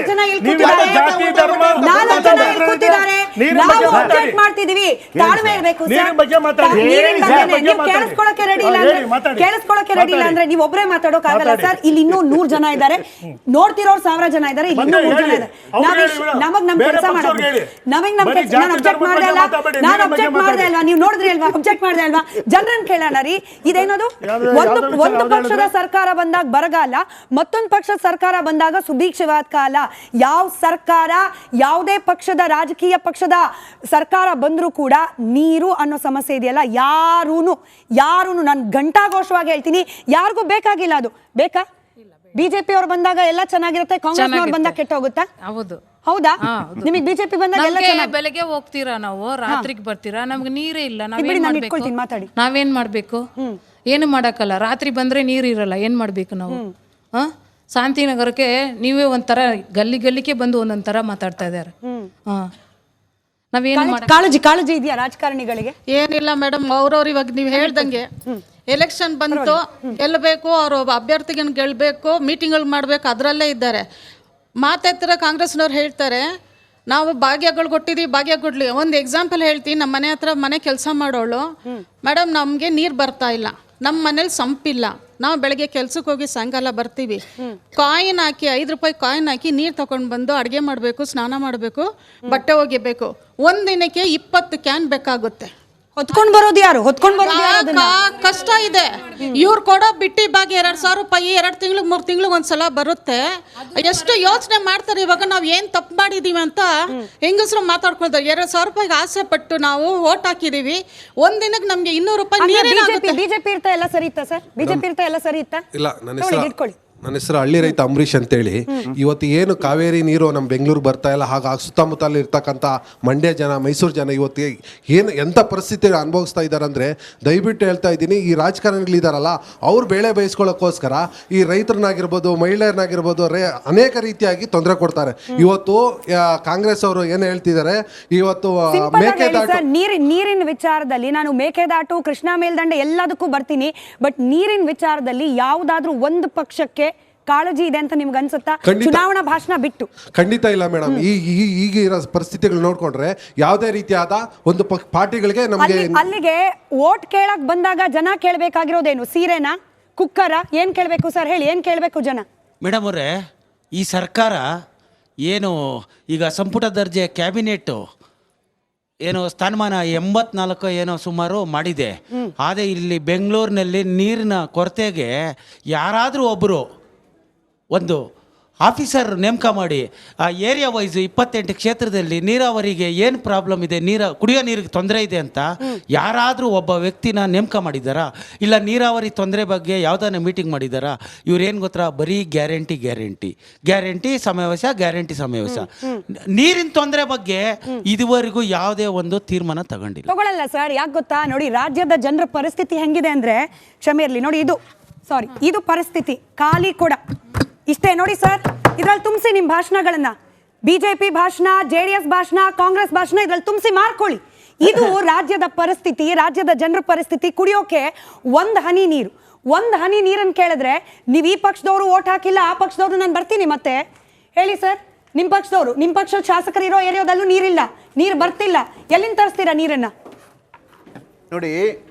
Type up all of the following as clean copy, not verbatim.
ಜನ ನಾವು ಅಪ್ಡೇಟ್ ಮಾಡ್ತಿದೀವಿ. ತಾಳ್ಮೆ ಇರಬೇಕು. ಕೇಳಿಸ್ಕೊಳ್ಳೋಕೆ ರೆಡಿ ಇಲ್ಲ ಅಂದ್ರೆ ನೀವು ಒಬ್ಬರೇ ಮಾತಾಡೋಕ್ ಆಗಲ್ಲ ಸರ್. ಇಲ್ಲಿ ಇನ್ನೂ 100 ಜನ ಇದ್ದಾರೆ, ನೋಡ್ತಿರೋರು 1000 ಜನ ಇದ್ದಾರೆ, ಇಲ್ಲಿ ಇನ್ನೂ 3 ಜನ ಇದ್ದಾರೆ. ನಮಗ್ ನಮ್ ಕೆಲಸ ಮಾಡೋದು, ನಮಗ್ ನಮ್ ಕೆಲಸ. ನಾನು ಅಬ್ಜೆಕ್ಟ್ ಮಾಡ್ದೆ ಅಲ್ವಾ, ನೀವು ನೋಡಿದ್ರಿ ಅಲ್ವಾ, ಅಬ್ಜೆಕ್ಟ್ ಮಾಡ್ದೆ ಅಲ್ವಾ? ಜನರನ್ನ ಕೇಳೋಣ ರೀ. ಇದೇನದು? ಒಂದು ಪಕ್ಷದ ಸರ್ಕಾರ ಬಂದಾಗ ಬರಗಾಲ, ಮತ್ತೊಂದು ಪಕ್ಷದ ಸರ್ಕಾರ ಬಂದಾಗ ಸುಭೀಕ್ಷವಾದ ಕಾಲ. ಯಾವ ಸರ್ಕಾರ, ಯಾವುದೇ ಪಕ್ಷದ ರಾಜಕೀಯ ಪಕ್ಷದ ಸರ್ಕಾರ ಬಂದ್ರೂ ಕೂಡ ನೀರು ಅನ್ನೋ ಸಮಸ್ಯೆ ಇದೆಯಲ್ಲ, ಯಾರೂನು ನಾನು ಘಂಟಾಘೋಷವಾಗಿ ಹೇಳ್ತೀನಿ, ಯಾರಿಗೂ ಬೇಕಾಗಿಲ್ಲ. ಅದು ಬೇಕಾ? ಬಿಜೆಪಿ ಅವ್ರು ಬಂದಾಗ ಎಲ್ಲ ಚೆನ್ನಾಗಿರುತ್ತೆ, ಕಾಂಗ್ರೆಸ್ ಅವ್ರು ಬಂದಾಗ ಕೆಟ್ಟ ಹೋಗುತ್ತಾ? ಹೌದಾ? ನಿಮಗೆ ಬಿಜೆಪಿ ಬಂದಾಗ ಎಲ್ಲ ಬೆಳಗ್ಗೆ ಹೋಗ್ತೀರಾ, ನಾವು ರಾತ್ರಿಗೆ ಬರ್ತೀರಾ, ನಮ್ಗೆ ನೀರೇ ಇಲ್ಲ. ನಾವೇನ್ ಮಾಡ್ಬೇಕು? ಏನು ಮಾಡಕ್ಕಲ್ಲ. ರಾತ್ರಿ ಬಂದ್ರೆ ನೀರು ಇರಲ್ಲ, ಏನ್ ಮಾಡ್ಬೇಕು ನಾವು? ಶಾಂತಿನಗರಕ್ಕೆ ನೀವೇ ಒಂಥರ ಗಲ್ಲಿಗೆ ಬಂದು ಒಂದೊಂಥರ ಮಾತಾಡ್ತಾ ಇದಾರೆ. ನಾವೇನು ಕಾಳಜಿ ಇದೆಯಾ ರಾಜಕಾರಣಿಗಳಿಗೆ? ಏನಿಲ್ಲ ಮೇಡಮ್, ಅವ್ರವ್ರು ಇವಾಗ ನೀವು ಹೇಳ್ದಂಗೆ ಎಲೆಕ್ಷನ್ ಬಂತು, ಗೆಲ್ಲಬೇಕು, ಅವರು ಅಭ್ಯರ್ಥಿಗಳನ್ನ ಗೆಲ್ಲಬೇಕು, ಮೀಟಿಂಗ್ಗಳು ಮಾಡಬೇಕು, ಅದರಲ್ಲೇ ಇದ್ದಾರೆ. ಮಾತಾಡ್ತಿರೋ ಕಾಂಗ್ರೆಸ್ನವ್ರು ಹೇಳ್ತಾರೆ ನಾವು ಭಾಗ್ಯಗಳು ಕೊಟ್ಟಿದ್ದೀವಿ, ಭಾಗ್ಯ ಕೊಡ್ಲಿ. ಒಂದು ಎಕ್ಸಾಂಪಲ್ ಹೇಳ್ತೀನಿ. ನಮ್ಮ ಮನೆ ಹತ್ರ ಮನೆ ಕೆಲಸ ಮಾಡೋಳು, ಮೇಡಮ್ ನಮಗೆ ನೀರು ಬರ್ತಾ ಇಲ್ಲ, ನಮ್ಮ ಮನೇಲಿ ಸಂಪಿಲ್ಲ, ನಾವು ಬೆಳಗ್ಗೆ ಕೆಲ್ಸಕ್ಕೆ ಹೋಗಿ ಸಾಯಂಕಾಲ ಬರ್ತೀವಿ, ಕಾಯಿನ್ ಹಾಕಿ 5 ರೂಪಾಯಿ ಕಾಯಿನ್ ಹಾಕಿ ನೀರು ತಗೊಂಡು ಬಂದು ಅಡುಗೆ ಮಾಡಬೇಕು, ಸ್ನಾನ ಮಾಡಬೇಕು, ಬಟ್ಟೆ ಒಗಿಬೇಕು. ಒಂದಿನಕ್ಕೆ 20 ಕ್ಯಾನ್ ಬೇಕಾಗುತ್ತೆ. ಹೊತ್ಕೊಂಡ್ ಬರೋದು ಯಾರು? ಕಷ್ಟ ಇದೆ. ಇವ್ರು ಕೊಡೋ ಬಿಟ್ಟಿ ಭಾಗ್ಯ 2000 ರೂಪಾಯಿ 2 ತಿಂಗ್ಳಿಗೆ 3 ತಿಂಗ್ಳಿಗೆ ಒಂದ್ಸಲ ಬರುತ್ತೆ. ಎಷ್ಟು ಯೋಚನೆ ಮಾಡ್ತಾರೆ. ಇವಾಗ ನಾವ್ ಏನ್ ತಪ್ಪು ಮಾಡಿದೀವಿ ಅಂತ ಹೆಂಗಸರು ಮಾತಾಡ್ಕೊಳ್ತಾರೆ. 2000 ರೂಪಾಯಿಗೆ ಆಸೆ ಪಟ್ಟು ನಾವು ಓಟ್ ಹಾಕಿದೀವಿ, ಒಂದಿನಕ್ಕೆ ನಮ್ಗೆ 200 ರೂಪಾಯಿ ನೀರೇನಾಗುತ್ತೆ? ಬಿಜೆಪಿ ಇರ್ತಾ ಎಲ್ಲ ಸರಿ ಇತ್ತಾ ಸರ್? ಬಿಜೆಪಿ ಇರ್ತಾ ಎಲ್ಲ ಸರಿ ಇತ್ತಾ? ಇಲ್ಲ, ನನ್ನ ಹೆಸರು ಹಳ್ಳಿ ರೈತ ಅಂಬರೀಶ್ ಅಂತೇಳಿ. ಇವತ್ತು ಏನು ಕಾವೇರಿ ನೀರು ನಮ್ಮ ಬೆಂಗಳೂರು ಬರ್ತಾ ಇಲ್ಲ, ಹಾಗಾಗಿ ಸುತ್ತಮುತ್ತಲು ಇರ್ತಕ್ಕಂಥ ಮಂಡ್ಯ ಜನ, ಮೈಸೂರು ಜನ ಇವತ್ತು ಏನು ಎಂಥ ಪರಿಸ್ಥಿತಿ ಅನುಭವಿಸ್ತಾ ಇದ್ದಾರೆ ಅಂದರೆ, ದಯವಿಟ್ಟು ಹೇಳ್ತಾ ಇದ್ದೀನಿ, ಈ ರಾಜಕಾರಣಿಗಳಿದ್ದಾರಲ್ಲ ಅವ್ರು ಬೇಳೆ ಬೇಯಿಸ್ಕೊಳ್ಳೋಕ್ಕೋಸ್ಕರ ಈ ರೈತರನ್ನಾಗಿರ್ಬೋದು, ಮಹಿಳೆಯರನ್ನಾಗಿರ್ಬೋದು ಅನೇಕ ರೀತಿಯಾಗಿ ತೊಂದರೆ ಕೊಡ್ತಾರೆ. ಇವತ್ತು ಕಾಂಗ್ರೆಸ್ ಅವರು ಏನು ಹೇಳ್ತಿದ್ದಾರೆ, ಇವತ್ತು ಮೇಕೆದಾಟು ನೀರಿನ ವಿಚಾರದಲ್ಲಿ ನಾನು ಮೇಕೆದಾಟು, ಕೃಷ್ಣಾ ಮೇಲ್ದಂಡೆ ಎಲ್ಲದಕ್ಕೂ ಬರ್ತೀನಿ. ಬಟ್ ನೀರಿನ ವಿಚಾರದಲ್ಲಿ ಯಾವುದಾದ್ರೂ ಒಂದು ಪಕ್ಷಕ್ಕೆ ಕಾಳಜಿ ಇದೆ ಅಂತ ನಿಮ್ಗೆ ಅನ್ಸುತ್ತಾ? ಚುನಾವಣಾ ಭಾಷಣ ಬಿಟ್ಟು ಖಂಡಿತ ಇಲ್ಲ ಮೇಡಮ್. ಈಗ ಇರೋ ಪರಿಸ್ಥಿತಿಗಳು ನೋಡ್ಕೊಂಡ್ರೆ ಯಾವುದೇ ರೀತಿಯಾದ ಒಂದು ಪಾರ್ಟಿಗಳಿಗೆ ನಮಗೆ ಅಲ್ಲಿಗೆ ವೋಟ್ ಕೇಳಕ್ ಬಂದಾಗ ಜನ ಕೇಳಬೇಕಾಗಿರೋದೇನು? ಸೀರೆನಾ, ಕುಕ್ಕರ? ಏನ್ ಕೇಳಬೇಕು ಸರ್ ಹೇಳಿ? ಏನ್ ಕೇಳಬೇಕು ಜನ? ಮೇಡಮ್ ಅವರೇ, ಈ ಸರ್ಕಾರ ಏನು ಈಗ ಸಂಪುಟ ದರ್ಜೆ ಕ್ಯಾಬಿನೆಟ್ ಏನೋ ಸ್ಥಾನಮಾನ 84 ಏನೋ ಸುಮಾರು ಮಾಡಿದೆ. ಆದರೆ ಇಲ್ಲಿ ಬೆಂಗಳೂರಿನಲ್ಲಿ ನೀರಿನ ಕೊರತೆಗೆ ಯಾರಾದರೂ ಒಬ್ಬರು ಒಂದು ಆಫೀಸರ್ ನೇಮಕ ಮಾಡಿ ಆ ಏರಿಯಾ ವೈಸ್ 28 ಕ್ಷೇತ್ರದಲ್ಲಿ ನೀರಾವರಿಗೆ ಏನು ಪ್ರಾಬ್ಲಮ್ ಇದೆ, ಕುಡಿಯೋ ನೀರಿಗೆ ತೊಂದರೆ ಇದೆ ಅಂತ ಯಾರಾದರೂ ಒಬ್ಬ ವ್ಯಕ್ತಿನ ನೇಮಕ ಮಾಡಿದ್ದಾರಾ? ಇಲ್ಲ ನೀರಾವರಿ ತೊಂದರೆ ಬಗ್ಗೆ ಯಾವುದಾನ ಮೀಟಿಂಗ್ ಮಾಡಿದ್ದಾರಾ? ಇವ್ರೇನು ಗೊತ್ತಾ, ಬರೀ ಗ್ಯಾರಂಟಿ ಸಮಾವೇಶ, ನೀರಿನ ತೊಂದರೆ ಬಗ್ಗೆ ಇದುವರೆಗೂ ಯಾವುದೇ ಒಂದು ತೀರ್ಮಾನ ತಗೊಳ್ಳಲ್ಲ ಸರ್. ಯಾಕೆ ಗೊತ್ತಾ, ನೋಡಿ ರಾಜ್ಯದ ಜನರ ಪರಿಸ್ಥಿತಿ ಹೆಂಗಿದೆ ಅಂದ್ರೆ, ಕ್ಷಮೆ ಇರಲಿ ನೋಡಿ, ಇದು ಪರಿಸ್ಥಿತಿ. ಖಾಲಿ ಕೂಡ ಇಷ್ಟೇ ನೋಡಿ ಸರ್. ಇದ್ರಲ್ಲಿ ತುಂಬಿಸಿ ನಿಮ್ಮ ಭಾಷಣಗಳನ್ನ, ಬಿಜೆಪಿ ಭಾಷಣ, JDS ಭಾಷಣ, ಕಾಂಗ್ರೆಸ್ ಭಾಷಣ, ಇದ್ರಲ್ಲಿ ತುಂಬಿಸಿ ಮಾರ್ಕೊಳ್ಳಿ. ಇದು ರಾಜ್ಯದ ಪರಿಸ್ಥಿತಿ, ರಾಜ್ಯದ ಜನರ ಪರಿಸ್ಥಿತಿ. ಕುಡಿಯೋಕೆ ಒಂದು ಹನಿ ನೀರನ್ನು ಕೇಳಿದ್ರೆ ನೀವು ಈ ಪಕ್ಷದವರು ಓಟ್ ಹಾಕಿಲ್ಲ, ಆ ಪಕ್ಷದವರು ನಾನು ಬರ್ತೀನಿ ಮತ್ತೆ ಹೇಳಿ ಸರ್. ನಿಮ್ಮ ಪಕ್ಷದ ಶಾಸಕರು ಇರೋ ಏರಿಯಾದಲ್ಲೂ ನೀರಿಲ್ಲ, ನೀರು ಬರ್ತಿಲ್ಲ, ಎಲ್ಲಿಂದ ತರಿಸ್ತೀರಾ ನೀರನ್ನ? ನೋಡಿ,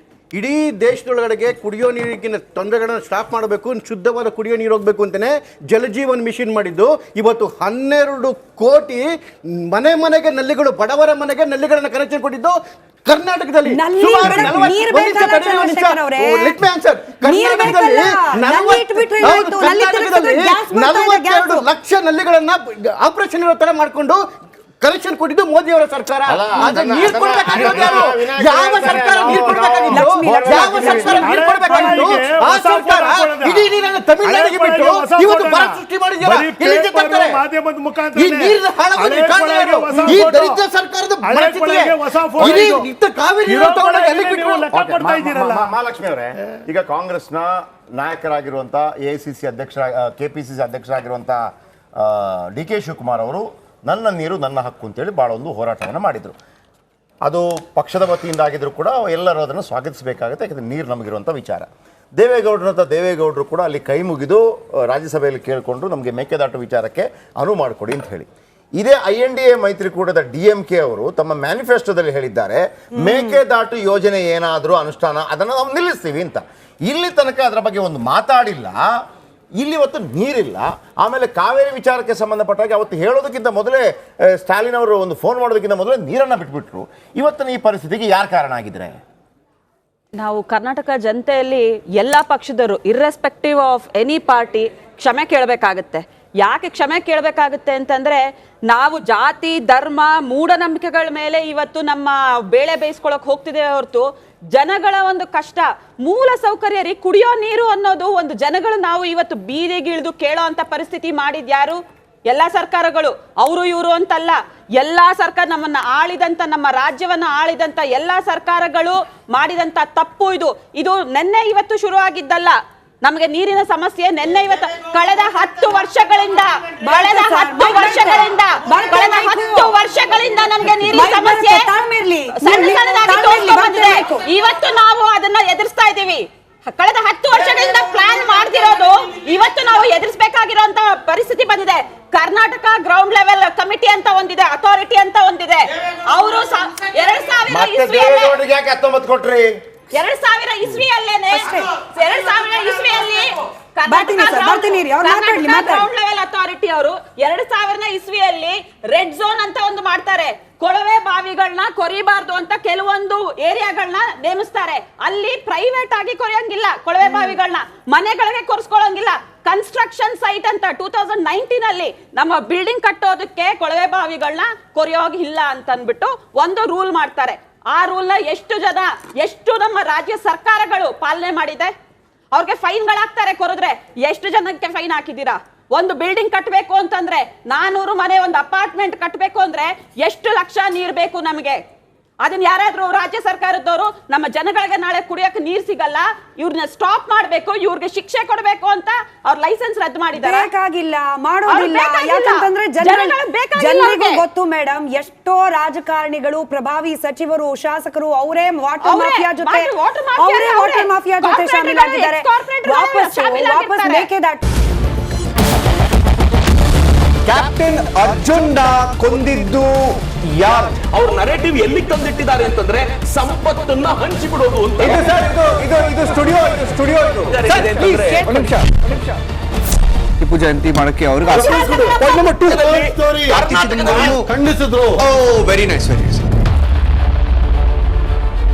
ಇಡೀ ದೇಶದೊಳಗಡೆಗೆ ಕುಡಿಯೋ ನೀರಿಗಿನ ತೊಂದರೆಗಳನ್ನು ಸ್ಟಾಪ್ ಮಾಡಬೇಕು, ಶುದ್ಧವಾದ ಕುಡಿಯೋ ನೀರು ಹೋಗಬೇಕು ಅಂತಲೇ ಜಲಜೀವನ್ ಮಿಷನ್ ಮಾಡಿದ್ದು. ಇವತ್ತು 12 ಕೋಟಿ ಮನೆಗೆ ನಲ್ಲಿಗಳು, ಬಡವರ ಮನೆಗೆ ನಲ್ಲಿಗಳನ್ನ ಕನೆಕ್ಷನ್ ಕೊಟ್ಟಿದ್ದು ಕರ್ನಾಟಕದಲ್ಲಿ. ಕರ್ನಾಟಕದಲ್ಲಿ 42 ಲಕ್ಷ ನಲ್ಲಿಗಳನ್ನ ಆಪರೇಷನ್ ಇರೋ ತರ ಮಾಡಿಕೊಂಡು ಕನೆಕ್ಷನ್ ಕೊಟ್ಟಿದ್ದು ಮೋದಿ ಅವರ ಸರ್ಕಾರ. ಇಡೀ ನೀರನ್ನು ತಮಿಳುನಾಡಿಗೆ ಬಿಟ್ಟು ಇವತ್ತು ಬರ ಸೃಷ್ಟಿ ಮಾಡಿದ್ದಾರೆ. ಈ ದರಿದ್ರ ಸರ್ಕಾರದ ಮಹಾಲಕ್ಷ್ಮಿ ಅವರೇ, ಈಗ ಕಾಂಗ್ರೆಸ್ನ ನಾಯಕರಾಗಿರುವಂತ AICC ಅಧ್ಯಕ್ಷ, KPCC ಅಧ್ಯಕ್ಷರಾಗಿರುವಂತ DK ಶಿವಕುಮಾರ್ ಅವರು ನನ್ನ ನೀರು ನನ್ನ ಹಕ್ಕು ಅಂತೇಳಿ ಭಾಳ ಒಂದು ಹೋರಾಟವನ್ನು ಮಾಡಿದರು. ಅದು ಪಕ್ಷದ ವತಿಯಿಂದ ಆಗಿದ್ರು ಕೂಡ ಎಲ್ಲರೂ ಅದನ್ನು ಸ್ವಾಗತಿಸಬೇಕಾಗುತ್ತೆ, ಯಾಕಂದರೆ ನೀರು ನಮಗಿರುವಂಥ ವಿಚಾರ. ದೇವೇಗೌಡರು ಕೂಡ ಅಲ್ಲಿ ಕೈ ಮುಗಿದು ರಾಜ್ಯಸಭೆಯಲ್ಲಿ ಕೇಳಿಕೊಂಡು ನಮಗೆ ಮೇಕೆದಾಟು ವಿಚಾರಕ್ಕೆ ಅನುವು ಮಾಡಿಕೊಡಿ ಅಂತ ಹೇಳಿ. ಇದೇ INDA ಮೈತ್ರಿಕೂಟದ DMK ಅವರು ತಮ್ಮ ಮ್ಯಾನಿಫೆಸ್ಟೋದಲ್ಲಿ ಹೇಳಿದ್ದಾರೆ ಮೇಕೆದಾಟು ಯೋಜನೆ ಏನಾದರೂ ಅನುಷ್ಠಾನ ಅದನ್ನು ನಾವು ನಿಲ್ಲಿಸ್ತೀವಿ ಅಂತ. ಇಲ್ಲಿ ತನಕ ಅದರ ಬಗ್ಗೆ ಒಂದು ಮಾತಾಡಿಲ್ಲ. ಇಲ್ಲಿ ಇವತ್ತು ನೀರಿಲ್ಲ. ಆಮೇಲೆ ಕಾವೇರಿ ವಿಚಾರಕ್ಕೆ ಸಂಬಂಧಪಟ್ಟಾಗ ಅವತ್ತು ಹೇಳೋದಕ್ಕಿಂತ ಮೊದಲೇ ಸ್ಟಾಲಿನ್ ಅವರು ಒಂದು ಫೋನ್ ಮಾಡೋದಕ್ಕಿಂತ ಮೊದಲೇ ನೀರನ್ನು ಬಿಟ್ಬಿಟ್ರು. ಇವತ್ತಿನ ಈ ಪರಿಸ್ಥಿತಿಗೆ ಯಾರು ಕಾರಣ ಆಗಿದ್ರೆ? ನಾವು ಕರ್ನಾಟಕ ಜನತೆಯಲ್ಲಿ ಎಲ್ಲ ಪಕ್ಷದವರು ಇರ್ರೆಸ್ಪೆಕ್ಟಿವ್ ಆಫ್ ಎನಿ ಪಾರ್ಟಿ ಕ್ಷಮೆ ಕೇಳಬೇಕಾಗತ್ತೆ. ಯಾಕೆ ಕ್ಷಮೆ ಕೇಳಬೇಕಾಗುತ್ತೆ ಅಂತಂದ್ರೆ, ನಾವು ಜಾತಿ ಧರ್ಮ ಮೂಢನಂಬಿಕೆಗಳ ಮೇಲೆ ಇವತ್ತು ನಮ್ಮ ಬೇಳೆ ಬೇಯಿಸ್ಕೊಳಕ್ ಹೋಗ್ತಿದೆ ಹೊರತು ಜನಗಳ ಒಂದು ಕಷ್ಟ ಮೂಲ ಸೌಕರ್ಯ ರೀ, ಕುಡಿಯೋ ನೀರು ಅನ್ನೋದು ಒಂದು ಜನಗಳು ನಾವು ಇವತ್ತು ಬೀದಿಗಿಳಿದು ಕೇಳೋ ಅಂತ ಪರಿಸ್ಥಿತಿ ಮಾಡಿದ್ಯಾರು? ಎಲ್ಲಾ ಸರ್ಕಾರಗಳು, ಅವರು ಇವರು ಅಂತಲ್ಲ, ಎಲ್ಲಾ ಸರ್ಕಾರ ನಮ್ಮನ್ನ ಆಳಿದಂತ, ನಮ್ಮ ರಾಜ್ಯವನ್ನ ಆಳಿದಂತ ಎಲ್ಲಾ ಸರ್ಕಾರಗಳು ಮಾಡಿದಂತ ತಪ್ಪು ಇದು ನೆನ್ನೆ ಇವತ್ತು ಶುರು ಆಗಿದ್ದಲ್ಲ. ನಮಗೆ ನೀರಿನ ಸಮಸ್ಯೆ ನೆನ್ನೆ ಇವತ್ತು ಕಳೆದ 10 ವರ್ಷಗಳಿಂದ ನಮಗೆ ನೀರಿನ ಸಮಸ್ಯೆ ಸಣ್ಣದಾಗಿ ತೋರ್ಸ್ಕೊಂಡು ಬಂದಿದೆ. ಇವತ್ತು ನಾವು ಅದನ್ನ ಎದುರಿಸ್ತಾ ಇದ್ದೀವಿ. ಕಳೆದ 10 ವರ್ಷಗಳಿಂದ ಪ್ಲಾನ್ ಮಾಡ್ತಿರೋದು ಇವತ್ತು ನಾವು ಎದುರಿಸಬೇಕಾಗಿರುವಂತ ಪರಿಸ್ಥಿತಿ ಬಂದಿದೆ. ಕರ್ನಾಟಕ ಗ್ರೌಂಡ್ ಲೆವೆಲ್ ಕಮಿಟಿ ಅಂತ ಒಂದಿದೆ, ಅಥಾರಿಟಿ ಅಂತ ಒಂದಿದೆ. ಅವರು 2019 ಕೊಟ್ರಿ. 2000 ಇಸ್ವಿಯಲ್ಲೇನೆ 2000 ಇಸ್ವಿಯಲ್ಲಿ ಗ್ರೌಂಡ್ ಲೆವೆಲ್ ಅಥಾರಿಟಿ ಅವರು 2000 ಇಸ್ವಿಯಲ್ಲಿ ರೆಡ್ ಝೋನ್ ಅಂತ ಒಂದು ಮಾಡ್ತಾರೆ. ಕೊಳವೆ ಬಾವಿಗಳನ್ನ ಕೊರಿಬಾರ್ದು ಅಂತ ಕೆಲವೊಂದು ಏರಿಯಾಗಳನ್ನ ನೇಮಿಸ್ತಾರೆ. ಅಲ್ಲಿ ಪ್ರೈವೇಟ್ ಆಗಿ ಕೊರೆಯಂಗಿಲ್ಲ, ಕೊಳವೆ ಬಾವಿಗಳನ್ನ ಮನೆಗಳಿಗೆ ಕೊರ್ಸ್ಕೊಳ್ಳಂಗಿಲ್ಲ. ಕನ್ಸ್ಟ್ರಕ್ಷನ್ ಸೈಟ್ ಅಂತ 2019 ಅಲ್ಲಿ ನಮ್ಮ ಬಿಲ್ಡಿಂಗ್ ಕಟ್ಟೋದಕ್ಕೆ ಕೊಳವೆ ಬಾವಿಗಳನ್ನ ಕೊರೆಯೋಗಿಲ್ಲ ಅಂತ ಅಂದ್ಬಿಟ್ಟು ಒಂದು ರೂಲ್ ಮಾಡ್ತಾರೆ. ಆ ರೂಲ್ನ ಎಷ್ಟು ನಮ್ಮ ರಾಜ್ಯ ಸರ್ಕಾರಗಳು ಪಾಲನೆ ಮಾಡಿದೆ? ಅವ್ರಿಗೆ ಫೈನ್ಗಳಾಗ್ತಾರೆ ಕೊರೆದ್ರೆ. ಎಷ್ಟು ಜನಕ್ಕೆ ಫೈನ್ ಹಾಕಿದ್ದೀರಾ? ಒಂದು ಬಿಲ್ಡಿಂಗ್ ಕಟ್ಟಬೇಕು ಅಂತಂದ್ರೆ 400 ಮನೆ, ಒಂದು ಅಪಾರ್ಟ್ಮೆಂಟ್ ಕಟ್ಟಬೇಕು ಅಂದ್ರೆ ಎಷ್ಟು ಲಕ್ಷ ನೀರು ಬೇಕು ನಮಗೆ? ಅದನ್ನ ಯಾರಾದ್ರೂ ರಾಜ್ಯ ಸರ್ಕಾರದವರು ನಮ್ಮ ಜನಗಳಿಗೆ ನಾಳೆ ಕುಡಿಯಕ್ಕೆ ನೀರು ಸಿಗಲ್ಲ, ಇವ್ರನ್ನ ಸ್ಟಾಪ್ ಮಾಡಬೇಕು, ಇವ್ರಿಗೆ ಶಿಕ್ಷೆ ಕೊಡಬೇಕು ಅಂತ ಅವ್ರ ಲೈಸೆನ್ಸ್ ರದ್ದು ಮಾಡಿದ್ದಾರೆ. ಬೇಕಾಗಿಲ್ಲ, ಮಾಡೋದಿಲ್ಲ. ಯಾಕಂತಂದ್ರೆ ಜನರಿಗೂ ಗೊತ್ತು ಮೇಡಮ್, ಎಷ್ಟೋ ರಾಜಕಾರಣಿಗಳು, ಪ್ರಭಾವಿ ಸಚಿವರು, ಶಾಸಕರು ಅವರೇ ವಾಟರ್ ಮಾಫಿಯಾ ಜೊತೆ ಶಾಮೀಲಾಗಿದ್ದಾರೆ. ವಾಪಸ್ ಮೇಕೆದಾಟು ಕ್ಯಾಪ್ಟನ್ ಅರ್ಜುನ್ ಕೊಂದಿದ್ದು ಯಾರು? ಅವ್ರ ನರೇಟಿವ್ ಎಲ್ಲಿ ತಂದಿಟ್ಟಿದ್ದಾರೆ ಅಂತಂದ್ರೆ ಸಂಪತ್ತನ್ನ ಹಂಚಿಬಿಡೋದು ಅಂತ. ಇದು ಸ್ಟುಡಿಯೋ ಟಿಪ್ಪು ಜಯಂತಿ ಮಾಡಕ್ಕೆ ಅವ್ರಿಗೆ ಖಂಡಿಸಿದ್ರು. Very nice.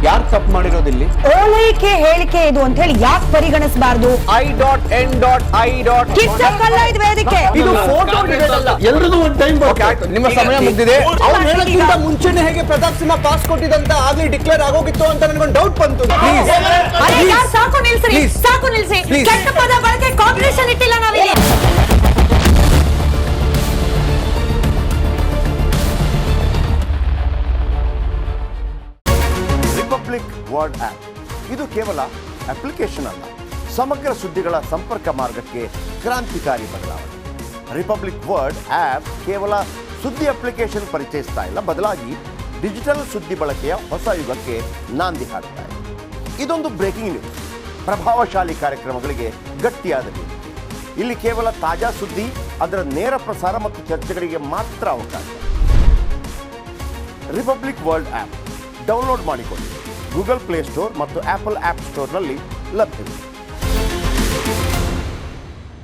ಯಾರು ತಪ್ಪು ಮಾಡಿರೋದಿಲ್ಲಿ? ಓಲೈಕೆ ಹೇಳಿಕೆ ಇದು ಅಂತ ಹೇಳಿ ಯಾಕೆ ಪರಿಗಣಿಸಬಾರ್ದು? ವೇದಿಕೆ ಇದು ಫೋಟೋ ಎಲ್ರಿಗೂ ಒಂದು ಟೈಮ್. ನಿಮ್ಮ ಸಮಯ ಮುಗಿದಿದೆ. ಅವ್ರು ಹೇಳೋಕ್ಕಿಂತ ಮುಂಚೆನೆ ಹೇಗೆ ಪ್ರತಾಪ್ ಸಿಂಹ ಪಾಸ್ ಕೊಟ್ಟಿದಂತ ಆಗ್ಲಿ ಡಿಕ್ಲೇರ್ ಆಗೋಗಿತ್ತು ಅಂತ ನನಗೊಂದು ಡೌಟ್ ಬಂತು. ಸಾಕು ನಿಲ್ಸಿ. ಕೆಟ್ಟ ಪದ ಬಳಕೆ ಕಾಂಪಿಟೇಷನ್ ಇಟ್ಟಿಲ್ಲ ನಾವಿಲ್ಲಿ. ರಿಪಬ್ಲಿಕ್ ವರ್ಲ್ಡ್ ಆಪ್ ಇದು ಕೇವಲ ಅಪ್ಲಿಕೇಶನ್ ಅಲ್ಲ, ಸಮಗ್ರ ಸುದ್ದಿಗಳ ಸಂಪರ್ಕ ಮಾರ್ಗಕ್ಕೆ ಕ್ರಾಂತಿಕಾರಿ ಬದಲಾವಣೆ. ರಿಪಬ್ಲಿಕ್ ವರ್ಲ್ಡ್ ಆಪ್ ಕೇವಲ ಸುದ್ದಿ ಅಪ್ಲಿಕೇಶನ್ ಪರಿಚಯಿಸ್ತಾ ಇಲ್ಲ, ಬದಲಾಗಿ ಡಿಜಿಟಲ್ ಸುದ್ದಿ ಬಳಕೆಯ ಹೊಸ ಯುಗಕ್ಕೆ ನಾಂದಿ ಹಾಡ್ತಾ ಇದೆ. ಇದೊಂದು ಬ್ರೇಕಿಂಗ್ ನ್ಯೂಸ್, ಪ್ರಭಾವಶಾಲಿ ಕಾರ್ಯಕ್ರಮಗಳಿಗೆ ಗಟ್ಟಿಯಾದ ನ್ಯೂಸ್. ಇಲ್ಲಿ ಕೇವಲ ತಾಜಾ ಸುದ್ದಿ, ಅದರ ನೇರ ಪ್ರಸಾರ ಮತ್ತು ಚರ್ಚೆಗಳಿಗೆ ಮಾತ್ರ ಅವಕಾಶ. ರಿಪಬ್ಲಿಕ್ ವರ್ಲ್ಡ್ ಆಪ್ ಡೌನ್ಲೋಡ್ ಮಾಡಿಕೊಳ್ಳಿ. ಗೂಗಲ್ ಪ್ಲೇ ಸ್ಟೋರ್ ಮತ್ತು ಆಪಲ್ ಆಪ್ ಸ್ಟೋರ್ನಲ್ಲಿ ಲಭ್ಯವಿದೆ.